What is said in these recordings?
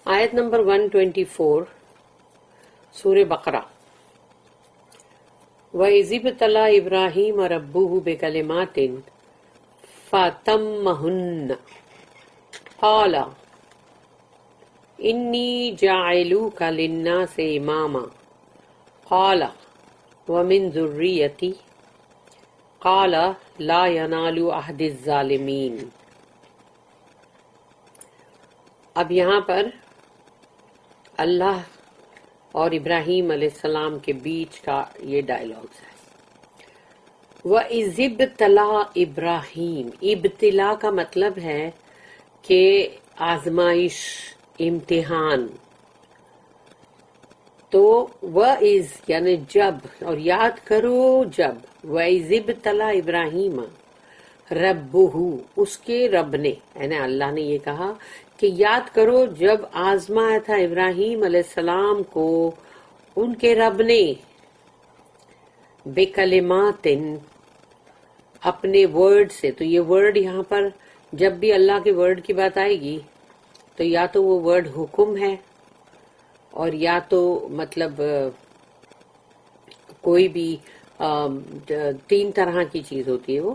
آیت نمبر 124 سورہ بقرہ. وَإِذِ ابْتَلَىٰ إِبْرَاهِيمَ رَبُّهُ بِكَلِمَاتٍ فَأَتَمَّهُنَّ قَالَ إِنِّي جَاعِلُكَ لِلنَّاسِ إِمَامًا قَالَ وَمِن ذُرِّيَّتِي قَالَ لَا يَنَالُ عَهْدِ الظَّالِمِينَ. اب یہاں پر اللہ اور ابراہیم علیہ السلام کے بیچ کا یہ ڈائلاگز ہے. وَإِذِ ابْتَلَىٰ إِبْرَاهِيمَ. ابتلا کا مطلب ہے کہ آزمائش، امتحان. تو وَإِذ یعنی جب، اور یاد کرو جب. وَإِذِ ابْتَلَىٰ إِبْرَاهِيمَ رَبُّهُ اس کے رب نے، یعنی اللہ نے یہ کہا کہ یاد کرو جب آزمایا تھا ابراہیم علیہ السلام کو ان کے رب نے بِکَلِمَاتٍ اپنے ورڈ سے. تو یہ ورڈ یہاں پر جب بھی اللہ کے ورڈ کی بات آئے گی تو یا تو وہ ورڈ حکم ہے، اور یا تو مطلب کوئی بھی تین طرح کی چیز ہوتی ہے وہ،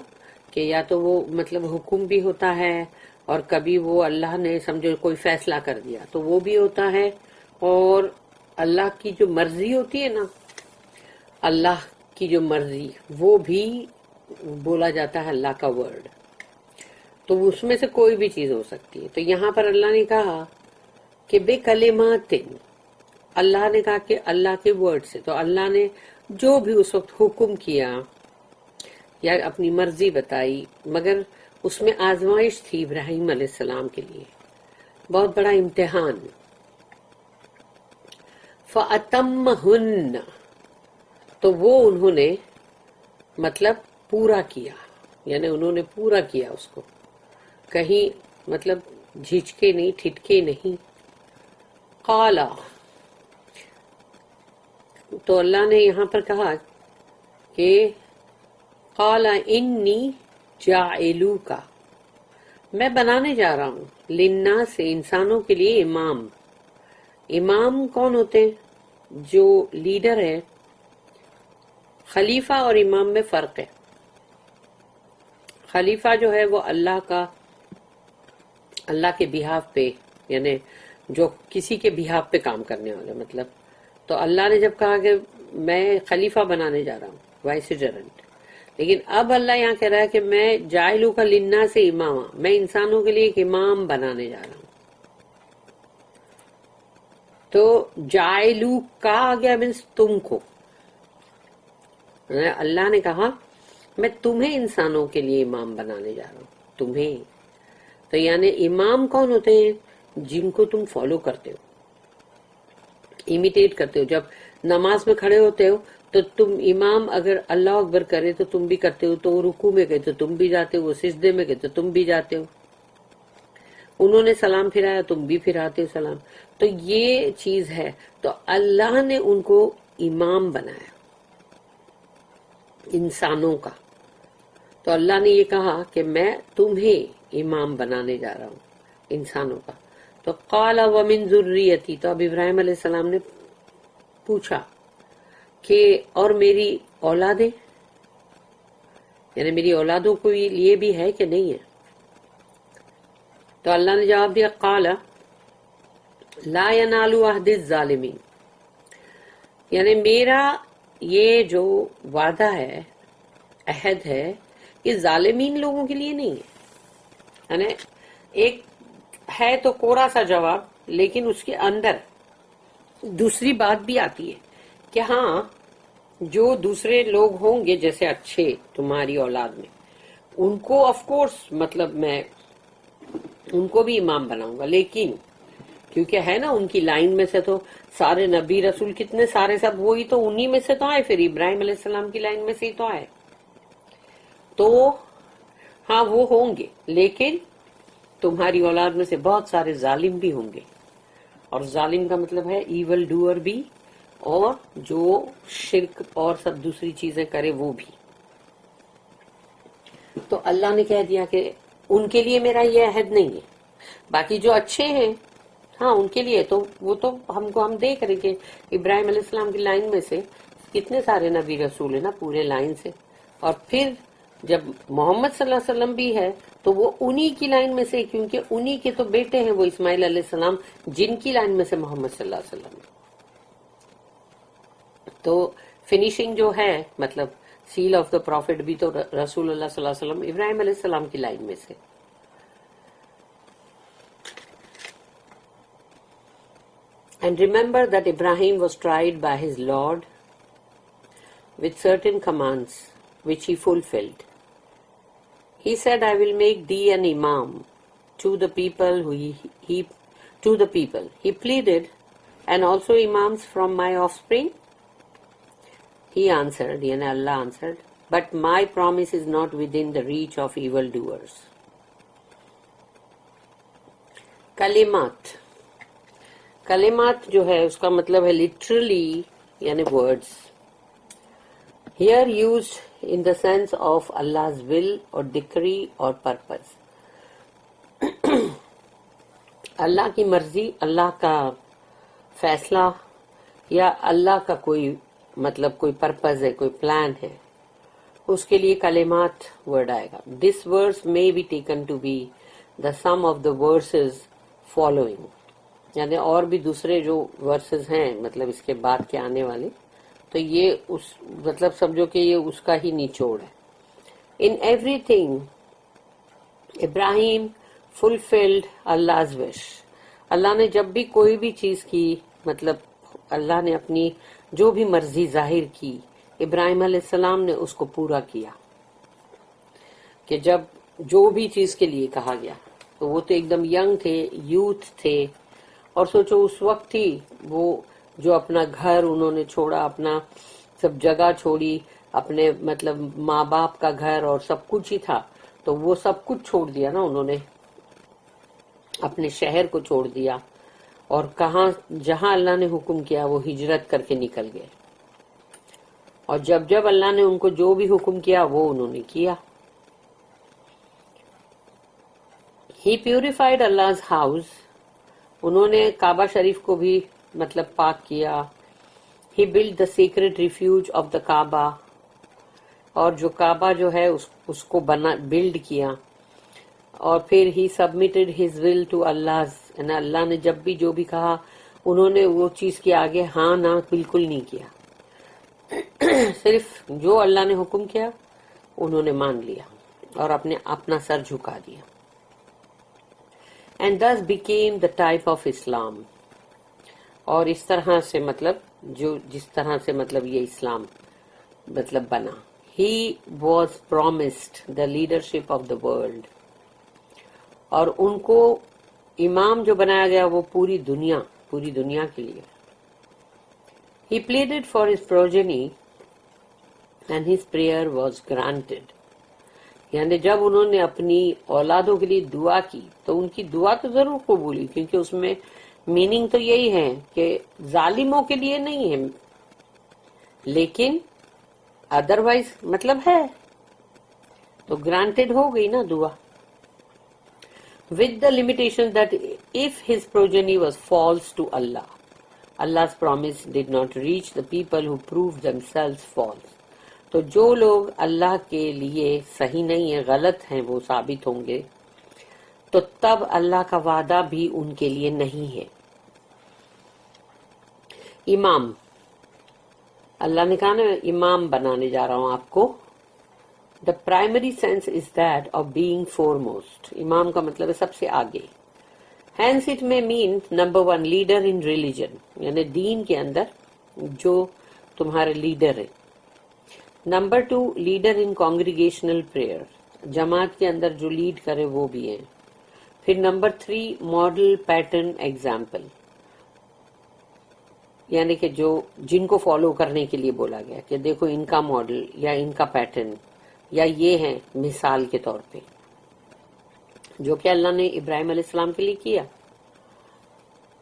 کہ یا تو وہ مطلب حکم بھی ہوتا ہے، اور کبھی وہ اللہ نے سمجھو کوئی فیصلہ کر دیا تو وہ بھی ہوتا ہے، اور اللہ کی جو مرضی ہوتی ہے نا، اللہ کی جو مرضی وہ بھی بولا جاتا ہے اللہ کا ورڈ. تو اس میں سے کوئی بھی چیز ہو سکتی ہے. تو یہاں پر اللہ نے کہا کہ بے کلمات، اللہ نے کہا کہ اللہ کے ورڈ سے. تو اللہ نے جو بھی اس وقت حکم کیا یا اپنی مرضی بتائی، مگر اس میں آزمائش تھی ابراہیم علیہ السلام کے لیے، بہت بڑا امتحان. فَأَتَمَّهُنَّ تو وہ انہوں نے مطلب پورا کیا، یعنی انہوں نے پورا کیا اس کو، کہیں مطلب جھجکے نہیں، ٹھٹکے نہیں. قَالَ تو اللہ نے یہاں پر کہا کہ قَالَ إِنِّي جَاعِلُكَ میں بنانے جا رہا ہوں لِلنَّاسِ انسانوں کے لیے امام. امام کون ہوتے ہیں؟ جو لیڈر ہے. خلیفہ اور امام میں فرق ہے. خلیفہ جو ہے وہ اللہ کے بہاف پہ، یعنی جو کسی کے بہاف پہ کام کرنے والے. مطلب تو اللہ نے جب کہا کہ میں خلیفہ بنانے جا رہا ہوں، وائس ریجنٹ، لیکن اب اللہ یہاں کہہ رہا ہے کہ میں جاعلوک للناس اماما، میں انسانوں کے لیے ایک امام بنانے جا رہا ہوں. تو جاعلوک کا آ گیا مینس تم کو. اللہ نے کہا میں تمہیں انسانوں کے لیے امام بنانے جا رہا ہوں، تمہیں. تو یعنی امام کون ہوتے ہیں؟ جن کو تم فالو کرتے ہو، امیٹیٹ کرتے ہو. جب نماز میں کھڑے ہوتے ہو تو تم امام اگر اللہ اکبر کرے تو تم بھی کرتے ہو، تو وہ رکوع میں گئے تو تم بھی جاتے ہو، وہ سجدے میں گئے تو تم بھی جاتے ہو، انہوں نے سلام پھرایا تم بھی پھراتے ہو سلام. تو یہ چیز ہے. تو اللہ نے ان کو امام بنایا انسانوں کا. تو اللہ نے یہ کہا کہ میں تمہیں امام بنانے جا رہا ہوں انسانوں کا. تو قال ومن ذریتی، تو اب ابراہیم علیہ السلام نے پوچھا کہ اور میری اولادیں، یعنی میری اولادوں کو یہ بھی ہے کہ نہیں ہے؟ تو اللہ نے جواب دیا قال لا ینال عہد الظالمین، یعنی میرا یہ جو وعدہ ہے، عہد ہے، یہ ظالمین لوگوں کے لیے نہیں ہے. یعنی ایک ہے تو کوڑا سا جواب، لیکن اس کے اندر دوسری بات بھی آتی ہے کہ ہاں جو دوسرے لوگ ہوں گے جیسے اچھے تمہاری اولاد میں، ان کو آف کورس مطلب میں ان کو بھی امام بناؤں گا، لیکن کیونکہ ہے نا ان کی لائن میں سے تو سارے نبی رسول کتنے سارے سب وہی تو انہی میں سے تو آئے، پھر ابراہیم علیہ السلام کی لائن میں سے ہی تو آئے. تو ہاں وہ ہوں گے، لیکن تمہاری اولاد میں سے بہت سارے ظالم بھی ہوں گے. اور ظالم کا مطلب ہے ایول ڈوئر بھی، اور جو شرک اور سب دوسری چیزیں کرے وہ بھی. تو اللہ نے کہہ دیا کہ ان کے لیے میرا یہ عہد نہیں ہے. باقی جو اچھے ہیں ہاں ان کے لیے تو وہ تو ہم دیکھ رہے کہ ابراہیم علیہ السلام کی لائن میں سے کتنے سارے نبی رسول ہیں نا پورے لائن سے، اور پھر جب محمد صلی اللہ علیہ وسلم بھی ہے تو وہ انہی کی لائن میں سے، کیونکہ انہی کے تو بیٹے ہیں وہ اسماعیل علیہ السلام، جن کی لائن میں سے محمد صلی اللہ علیہ وسلم ہے۔ تو فنیشنگ جو ہے مطلب سیل آف دا پروفٹ بھی تو رسول اللہ صلی اللہ علیہ وسلم ابراہیم علیہ السلام کی لائن میں سے۔ And remember that Ibrahim was tried by his Lord with certain commands which he fulfilled. He said, I will make thee an imam to the people He pleaded, and also imams from my offspring? He answered, and Allah answered, but my promise is not within the reach of evildoers. کلمات جو ہے اس کا مطلب ہے literally یعنی words, here used in the sense of Allah's will اور ڈکری اور purpose. اللہ کی مرضی، اللہ کا فیصلہ یا اللہ کا کوئی مطلب کوئی پرپز ہے، کوئی پلان ہے، اس کے لیے کلمات ورڈ آئے گا۔ دس words may be taken to be the sum of the verses following، یعنی اور بھی دوسرے جو ورسز ہیں مطلب اس کے بعد کے آنے والے، تو یہ اس مطلب سمجھو کہ یہ اس کا ہی نچوڑ ہے۔ In every thing Ibrahim fulfilled Allah's wish، اللہ نے جب بھی کوئی بھی چیز کی مطلب اللہ نے اپنی جو بھی مرضی ظاہر کی، ابراہیم علیہ السلام نے اس کو پورا کیا، کہ جب جو بھی چیز کے لیے کہا گیا تو وہ تو ایک دم ینگ تھے، یوتھ تھے، اور سوچو اس وقت ہی وہ جو اپنا گھر انہوں نے چھوڑا، اپنا سب جگہ چھوڑی، اپنے مطلب ماں باپ کا گھر اور سب کچھ ہی تھا، تو وہ سب کچھ چھوڑ دیا نا انہوں نے، اپنے شہر کو چھوڑ دیا، اور کہاں جہاں اللہ نے حکم کیا وہ ہجرت کر کے نکل گئے، اور جب اللہ نے ان کو جو بھی حکم کیا وہ انہوں نے کیا۔ He purified Allah's house، انہوں نے کعبہ شریف کو بھی مطلب پاک کیا۔ He built the sacred refuge of the Kaaba، اور جو کعبہ جو ہے اس کو بلڈ کیا، اور پھر he submitted his will to Allah's، یعنی اللہ نے جب بھی جو بھی کہا انہوں نے وہ چیز کے آگے ہاں نہ بالکل نہیں کیا، صرف جو اللہ نے حکم کیا انہوں نے مان لیا اور اپنا سر جھکا دیا۔ And thus became the type of Islam، اور اس طرح سے مطلب جس طرح سے مطلب یہ اسلام مطلب بنا۔ He was promised the leadership of the world، اور ان کو امام جو بنایا گیا وہ پوری دنیا کے لیے۔ He pleaded for his progeny and his prayer was granted، یعنی جب انہوں نے اپنی اولادوں کے لیے دعا کی تو ان کی دعا تو ضرور قبولی، کیونکہ اس میں میننگ تو یہی ہے کہ ظالموں کے لیے نہیں ہے، لیکن ادروائز مطلب ہے تو گرانٹیڈ ہو گئی نا دعا۔ with the limitation that if his progeny was false to Allah، Allah's promise did not reach the people who proved themselves false، تو جو لوگ اللہ کے لیے صحیح نہیں ہیں، غلط ہیں، وہ ثابت ہوں گے، تو تب اللہ کا وعدہ بھی ان کے لیے نہیں ہے۔ امام، اللہ نے کہا نا امام بنانے جا رہا ہوں آپ کو۔ The primary sense is that of being foremost، امام کا مطلب ہے سب سے آگے۔ Hence it may mean number one leader in religion، یعنی دین کے اندر جو تمہارے لیڈر ہے۔ Number 2 leader in congregational prayer, جماعت کے اندر جو لیڈ کرے وہ بھی ہیں۔ پھر نمبر 3 ماڈل پیٹرن ایگزامپل، یعنی کہ جن کو فالو کرنے کے لیے بولا گیا کہ دیکھو ان کا ماڈل یا ان کا پیٹرن یا یہ ہے مثال کے طور پہ، جو کہ اللہ نے ابراہیم علیہ السلام کے لیے کیا۔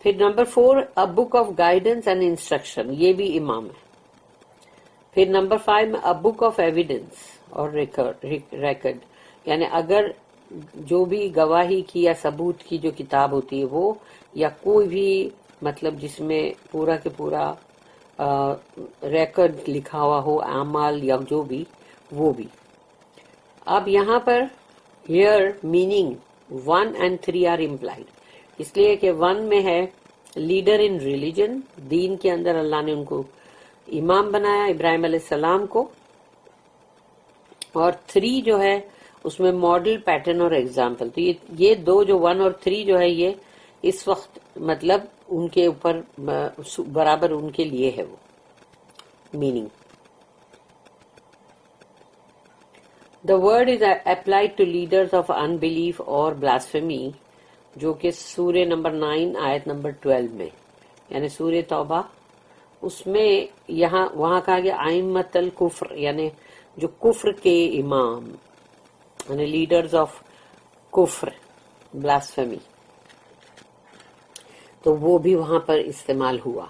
پھر number 4 a book of guidance and instruction، یہ بھی امام ہے۔ پھر number 5 a book of evidence اور ریکارڈ، یعنی اگر جو بھی گواہی کی یا ثبوت کی جو کتاب ہوتی ہے وہ یا کوئی بھی مطلب جس میں پورا کے پورا ریکارڈ لکھا ہوا ہو، اعمال یا جو بھی، وہ بھی. اب یہاں پر here meaning 1 and 3 are implied, اس لیے کہ 1 میں ہے لیڈر ان ریلیجن، دین کے اندر اللہ نے ان کو امام بنایا، ابراہیم علیہ السلام کو، اور 3 جو ہے اس میں ماڈل، پیٹرن اور ایگزامپل. تو یہ دو جو 1 اور 3 جو ہے یہ اس وقت مطلب ان کے اوپر برابر ان کے لیے ہے وہ meaning. The word is applied to leaders of unbelief or blasphemy، جو کہ سورہ نمبر 9 آیت نمبر 12 میں، یعنی سورہ توبہ، اس میں یہاں وہاں کہا گیا ائمۃ الکفر، یعنی جو کفر کے امام، یعنی لیڈرز آف کفر، بلاسفیمی، تو وہ بھی وہاں پر استعمال ہوا.